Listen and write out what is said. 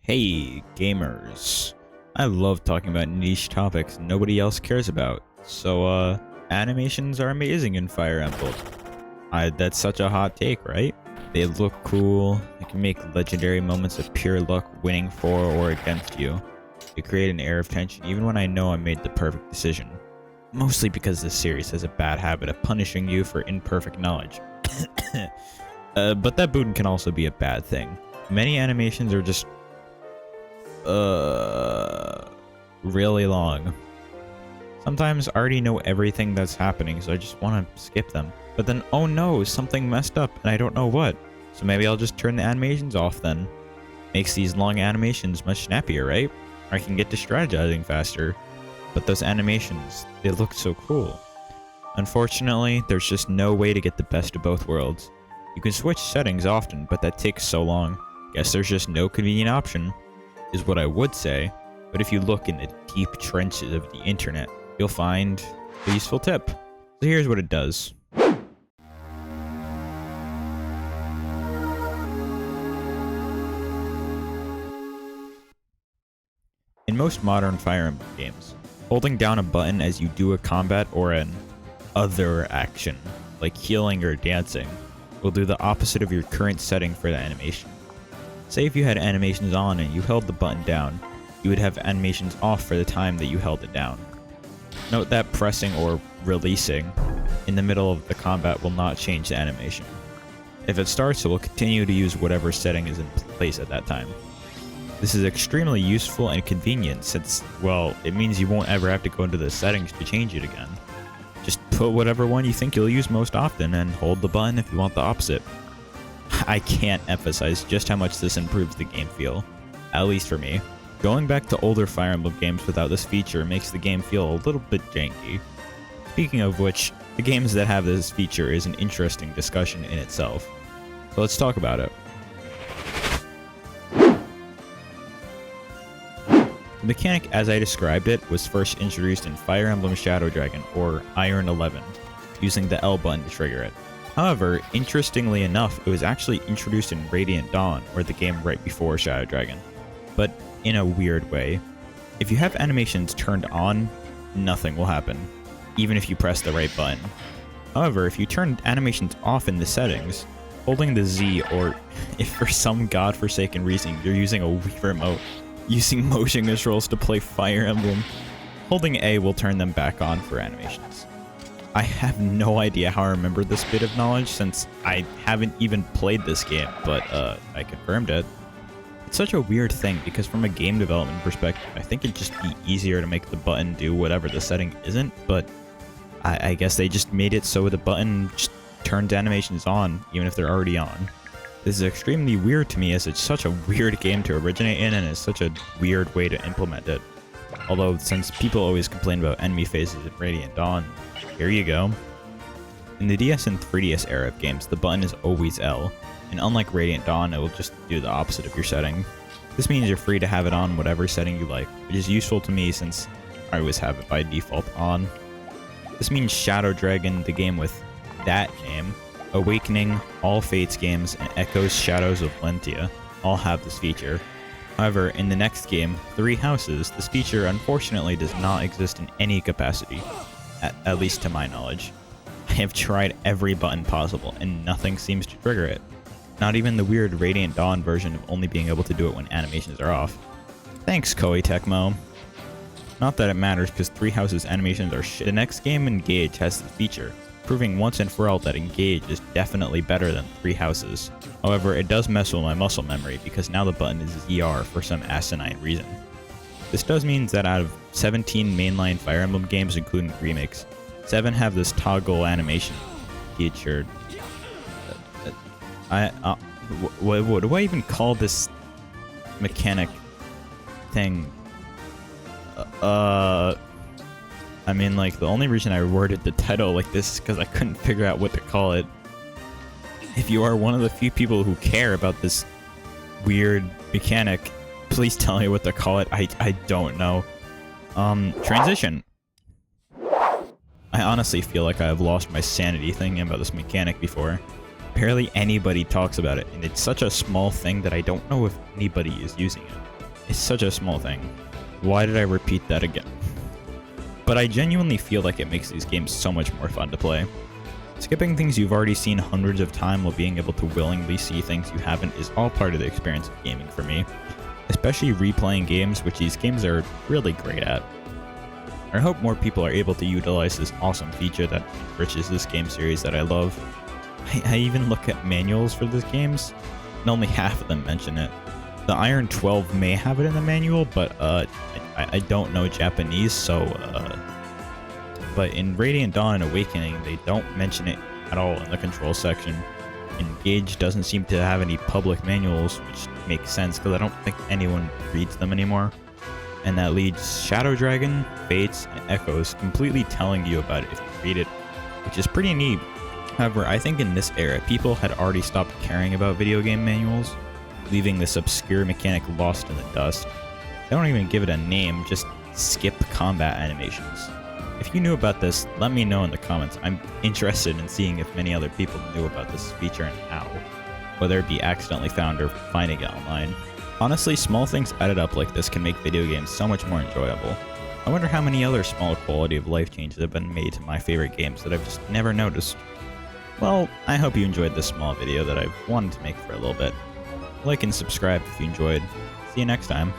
Hey, gamers. I love talking about niche topics nobody else cares about. So, animations are amazing in Fire Emblem. That's such a hot take, right? They look cool, they can make legendary moments of pure luck winning for or against you. They create an air of tension even when I know I made the perfect decision. Mostly because this series has a bad habit of punishing you for imperfect knowledge. But that boon can also be a bad thing. Many animations are just really long. Sometimes I already know everything that's happening, so I just want to skip them. But then, oh no, something messed up and I don't know what. So maybe I'll just turn the animations off then. Makes these long animations much snappier, right? Or I can get to strategizing faster. But those animations, they look so cool. Unfortunately, there's just no way to get the best of both worlds. You can switch settings often, but that takes so long. Guess there's just no convenient option, is what I would say. But if you look in the deep trenches of the internet, you'll find a useful tip. So here's what it does. In most modern Fire Emblem games, holding down a button as you do a combat or an other action, like healing or dancing, will do the opposite of your current setting for the animation. Say if you had animations on and you held the button down, you would have animations off for the time that you held it down. Note that pressing or releasing in the middle of the combat will not change the animation. If it starts, it will continue to use whatever setting is in place at that time. This is extremely useful and convenient since, well, it means you won't ever have to go into the settings to change it again. Just put whatever one you think you'll use most often and hold the button if you want the opposite. I can't emphasize just how much this improves the game feel, at least for me. Going back to older Fire Emblem games without this feature makes the game feel a little bit janky. Speaking of which, the games that have this feature is an interesting discussion in itself. So let's talk about it. The mechanic as I described it was first introduced in Fire Emblem Shadow Dragon, or Iron 11, using the L button to trigger it. However, interestingly enough, it was actually introduced in Radiant Dawn, or the game right before Shadow Dragon, but in a weird way. If you have animations turned on, nothing will happen, even if you press the right button. However, if you turn animations off in the settings, holding the Z, or if for some godforsaken reason you're using a Wii remote, using motion controls to play Fire Emblem, holding A will turn them back on for animations. I have no idea how I remember this bit of knowledge since I haven't even played this game, but I confirmed it. It's such a weird thing because from a game development perspective, I think it'd just be easier to make the button do whatever the setting isn't, but I guess they just made it so the button just turns animations on, even if they're already on. This is extremely weird to me as it's such a weird game to originate in and it's such a weird way to implement it. Although, since people always complain about enemy phases in Radiant Dawn, here you go. In the DS and 3DS era of games, the button is always L, and unlike Radiant Dawn, it will just do the opposite of your setting. This means you're free to have it on whatever setting you like, which is useful to me since I always have it by default on. This means Shadow Dragon, the game with that name, Awakening, all Fates games, and Echoes Shadows of Lentia all have this feature. However, in the next game, Three Houses, this feature unfortunately does not exist in any capacity, at least to my knowledge. I have tried every button possible and nothing seems to trigger it. Not even the weird Radiant Dawn version of only being able to do it when animations are off. Thanks, Koei Tecmo. Not that it matters because Three Houses animations are shit. The next game, Engage, has the feature, proving once and for all that Engage is definitely better than Three Houses. However, it does mess with my muscle memory because now the button is ZR for some asinine reason. This does mean that out of 17 mainline Fire Emblem games including remakes, 7 have this toggle animation featured. What do I even call this mechanic thing? I mean, like, the only reason I worded the title like this is because I couldn't figure out what to call it. If you are one of the few people who care about this weird mechanic, please tell me what to call it. I don't know. Transition. I honestly feel like I have lost my sanity thinking about this mechanic before. Barely anybody talks about it, and it's such a small thing that I don't know if anybody is using it. It's such a small thing. Why did I repeat that again? But I genuinely feel like it makes these games so much more fun to play. Skipping things you've already seen hundreds of times while being able to willingly see things you haven't is all part of the experience of gaming for me. Especially replaying games, which these games are really great at. I hope more people are able to utilize this awesome feature that enriches this game series that I love. I even look at manuals for these games, and only half of them mention it. The Iron 12 may have it in the manual, but I don't know Japanese, so but in Radiant Dawn and Awakening, they don't mention it at all in the control section. Engage doesn't seem to have any public manuals, which makes sense because I don't think anyone reads them anymore. And that leads Shadow Dragon, Fates, and Echoes completely telling you about it if you read it, which is pretty neat. However, I think in this era, people had already stopped caring about video game manuals, leaving this obscure mechanic lost in the dust. They don't even give it a name, just skip combat animations. If you knew about this, let me know in the comments. I'm interested in seeing if many other people knew about this feature and how, whether it be accidentally found or finding it online. Honestly, small things added up like this can make video games so much more enjoyable. I wonder how many other small quality of life changes have been made to my favorite games that I've just never noticed. Well, I hope you enjoyed this small video that I've wanted to make for a little bit. Like and subscribe if you enjoyed. See you next time.